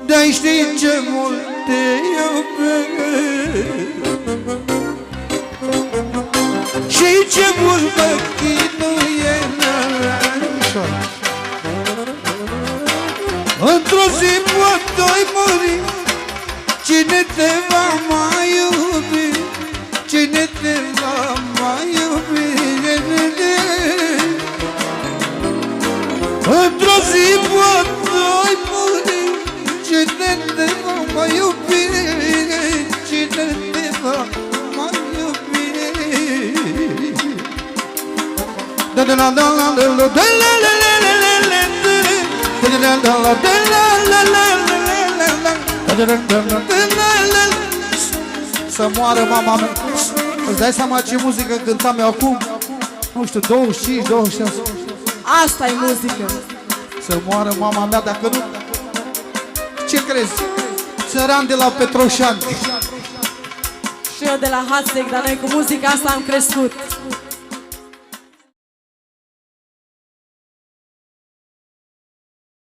De-ai ști ce mult te iubesc și ce mult mă chinuie. Într-o zi poate-i muri, cine te va mai iubi? Cine te va mai iubi? Într-o zi poate-i muri, cine te va mai iubi? Cine te va mai iubi? Să moară mama mea. Îți dai seama ce muzică cântam eu acum? Nu știu, 25, 26. Asta e muzică. Să moară mama mea, dacă nu... Ce crezi? Țăran de la Petroșani. Și eu de la Hațec, dar noi cu muzica asta am crescut.